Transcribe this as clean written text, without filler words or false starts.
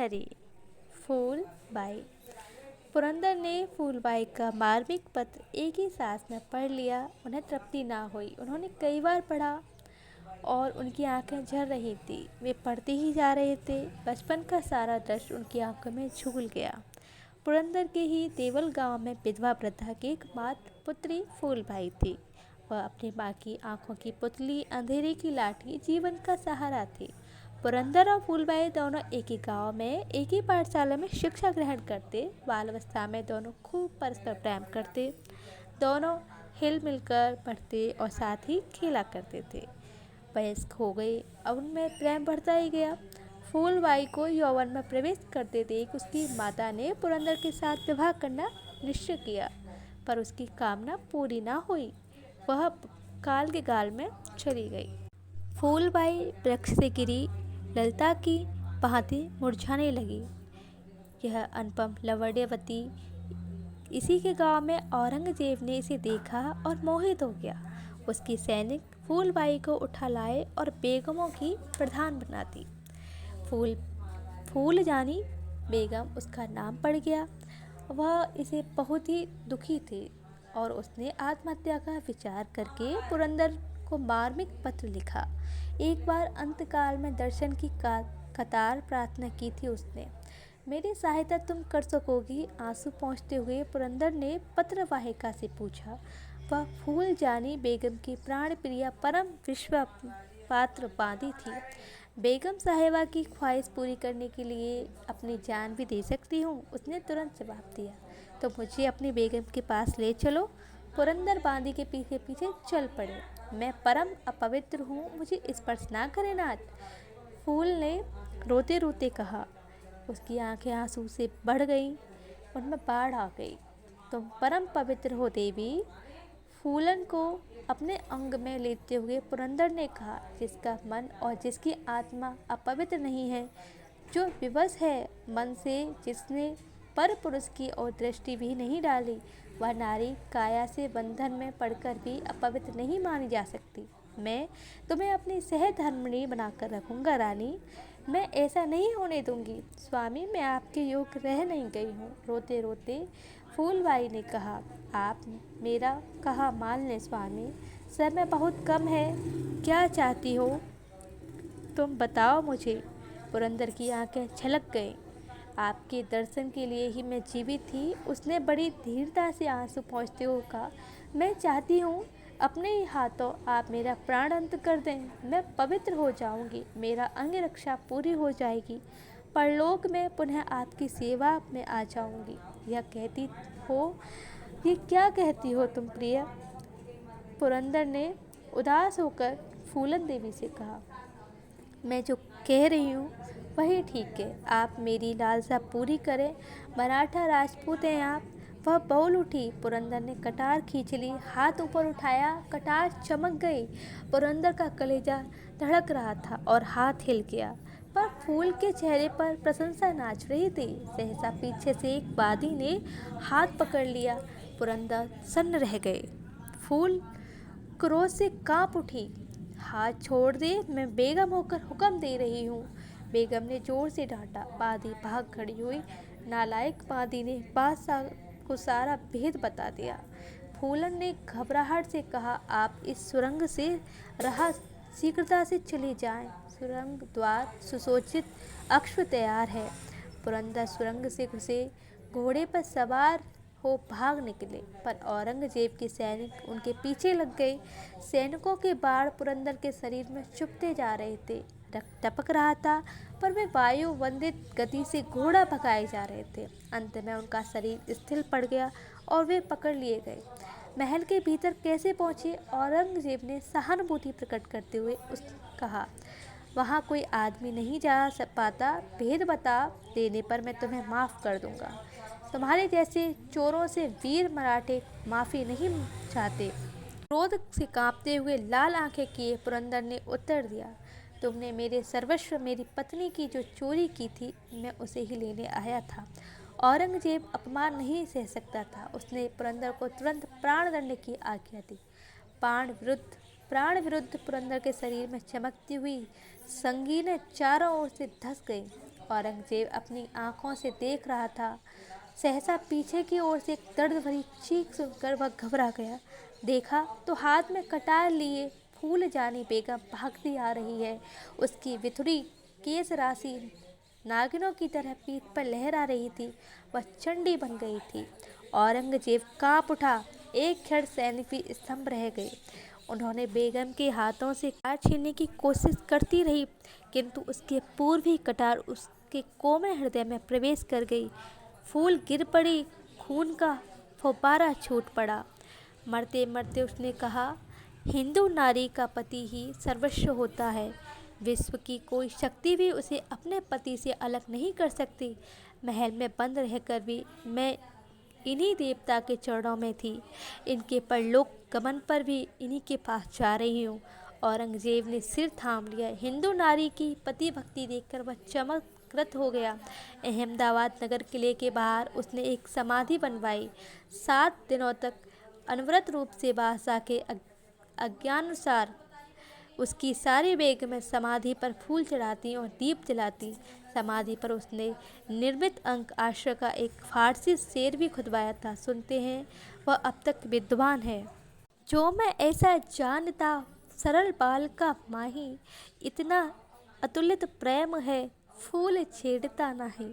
कचहरी। फूलबाई। पुरंदर ने फूलबाई का मार्मिक पत्र एक ही सांस में पढ़ लिया। उन्हें तृप्ति ना हुई। उन्होंने कई बार पढ़ा और उनकी आंखें झर रही थी। वे पढ़ते ही जा रहे थे। बचपन का सारा दृश्य उनकी आंखों में झूल गया। पुरंदर के ही देवल गांव में विधवा वृद्धा की एकमात्र पुत्री फूलबाई थी। वह अपनी माँ की आंखों की पुतली, अंधेरे की लाठी, जीवन का सहारा थी। पुरंदर और फूलबाई दोनों एक ही गांव में एक ही पाठशाला में शिक्षा ग्रहण करते। बाल अवस्था में दोनों खूब परस्पर प्रेम करते। दोनों हिल मिलकर पढ़ते और साथ ही खेला करते थे। वयस्क हो गई, अब उनमें प्रेम बढ़ता ही गया। फूलबाई को यौवन में प्रवेश करते देख उसकी माता ने पुरंदर के साथ विवाह करना निश्चय किया, पर उसकी कामना पूरी ना हुई। वह काल के गाल में चली गई। फूलबाई वृक्ष से गिरी ललता की भांति मुरझाने लगी। यह अनुपम लवण्यवती इसी के गांव में औरंगजेब ने इसे देखा और मोहित हो गया। उसकी सैनिक फूलबाई को उठा लाए और बेगमों की प्रधान बना दी। फूलजानी बेगम उसका नाम पड़ गया। वह इसे बहुत ही दुखी थी और उसने आत्महत्या का विचार करके पुरंदर को मार्मिक पत्र लिखा। एक बार अंतकाल में दर्शन की कतार प्रार्थना की थी उसने। मेरी सहायता तुम कर सकोगी? आंसू पोंछते हुए पुरंदर ने पत्रवाहिका से पूछा। वह फूलजानी बेगम की प्राण प्रिया परम विश्व पात्र बांधी थी। बेगम साहिबा की ख्वाहिश पूरी करने के लिए अपनी जान भी दे सकती हूँ, उसने तुरंत जवाब दिया। तो मुझे अपनी बेगम के पास ले चलो। पुरंदर बांदी के पीछे पीछे चल पड़े। मैं परम अपवित्र हूँ, मुझे स्पर्श ना करें नाथ, फूल ने रोते रोते कहा। उसकी आंखें आंसू से बढ़ गईं, उनमें बाढ़ आ गई। तुम परम पवित्र हो देवी, फूलन को अपने अंग में लेते हुए पुरंदर ने कहा। जिसका मन और जिसकी आत्मा अपवित्र नहीं है, जो विवश है मन से, जिसने पर पुरुष की ओर दृष्टि भी नहीं डाली, वह नारी काया से बंधन में पड़कर भी अपवित्र नहीं मानी जा सकती। मैं तुम्हें अपनी सहधर्मिणी बनाकर रखूंगा रानी, मैं ऐसा नहीं होने दूंगी। स्वामी, मैं आपके योग्य रह नहीं गई हूँ, रोते रोते फूलबाई ने कहा। आप मेरा कहा मान लें स्वामी, समय बहुत कम है, क्या चाहती हो तुम बताओ मुझे। पुरंदर की आंखें छलक गईं। आपके दर्शन के लिए ही मैं जीवित थी, उसने बड़ी धीरता से आंसू पोंछते हुए कहा। मैं चाहती हूँ अपने ही हाथों आप मेरा प्राण अंत कर दें, मैं पवित्र हो जाऊंगी, मेरा अंग रक्षा पूरी हो जाएगी, परलोक में पुनः आपकी सेवा में आ जाऊंगी। यह कहती हो, ये क्या कहती हो तुम प्रिय? पुरंदर ने उदास होकर फूलन देवी से कहा। मैं जो कह रही हूँ वही ठीक है, आप मेरी लालसा पूरी करें। मराठा राजपूत हैं आप। वह बोल उठी। पुरंदर ने कटार खींच ली, हाथ ऊपर उठाया, कटार चमक गई। पुरंदर का कलेजा धड़क रहा था और हाथ हिल गया, पर फूल के चेहरे पर प्रशंसा नाच रही थी। सहसा पीछे से एक बादी ने हाथ पकड़ लिया। पुरंदर सन्न रह गए। फूल क्रोध से कांप उठी। हाथ छोड़ दे, मैं बेगम होकर हुक्म दे रही हूँ। बेगम ने जोर से डांटा। बादी भाग खड़ी हुई। नालायक बादी ने बादशाह को सारा भेद बता दिया। फूलन ने घबराहट से कहा, आप इस सुरंग से रहा शीघ्रता से चले जाएं। सुरंग द्वार सुसज्जित, अश्व तैयार है। पुरंदर सुरंग से घुसे, घोड़े पर सवार हो भाग निकले, पर औरंगजेब के सैनिक उनके पीछे लग गए। सैनिकों के बाण पुरंदर के शरीर में चुभते जा रहे थे। रक्त टपक रहा था, पर वे वायु वंदित गति से घोड़ा भगाए जा रहे थे। अंत में उनका शरीर स्थिर पड़ गया और वे पकड़ लिए गए। महल के भीतर कैसे पहुंचे? औरंगजेब ने सहानुभूति प्रकट करते हुए कहा, वहाँ कोई आदमी नहीं जा पाता, भेद बता देने पर मैं तुम्हें माफ़ कर दूंगा। तुम्हारे जैसे चोरों से वीर मराठे माफ़ी नहीं चाहते। क्रोध से कांपते हुए लाल आंखें किए पुरंदर ने उत्तर दिया, तुमने मेरे सर्वस्व, मेरी पत्नी की जो चोरी की थी, मैं उसे ही लेने आया था। औरंगजेब अपमान नहीं सह सकता था। उसने पुरंदर को तुरंत प्राणदंड की आज्ञा दी। प्राण विरुद्ध पुरंदर के शरीर में चमकती हुई संगीनें चारों ओर से धस गईं। औरंगजेब अपनी आंखों से देख रहा था। सहसा पीछे की ओर से एक दर्द भरी चीख सुनकर वह घबरा गया। देखा तो हाथ में कटार लिए फूल जानी बेगम भागती आ रही है। उसकी विथुरी केस राशि नागिनों की तरह पीठ पर लहरा रही थी। वह चंडी बन गई थी। औरंगजेब कांप उठा। एक क्षण सैनिक भी स्तंभ रह गए। उन्होंने बेगम के हाथों से कटार छीनने की कोशिश करती रही, किंतु उसके पूर्व ही कटार उसके कोमल हृदय में प्रवेश कर गई। फूल गिर पड़ी। खून का फव्वारा छूट पड़ा। मरते मरते उसने कहा, हिंदू नारी का पति ही सर्वस्व होता है। विश्व की कोई शक्ति भी उसे अपने पति से अलग नहीं कर सकती। महल में बंद रहकर भी मैं इन्हीं देवता के चरणों में थी। इनके परलोक गमन पर भी इन्हीं के पास जा रही हूँ। औरंगजेब ने सिर थाम लिया। हिंदू नारी की पति भक्ति देखकर वह चमत्कृत हो गया। अहमदाबाद नगर किले के बाहर उसने एक समाधि बनवाई। 7 दिनों तक अनवरत रूप से बादशाह के आज्ञानुसार उसकी सारी बेगमें समाधि पर फूल चढ़ाती और दीप जलाती। समाधि पर उसने निर्मित अंक आश्रय का एक फारसी शेर भी खुदवाया था। सुनते हैं, वह अब तक विद्वान है। जो मैं ऐसा जानता सरल बाल का माही, इतना अतुलित प्रेम है फूल छेड़ता नहीं।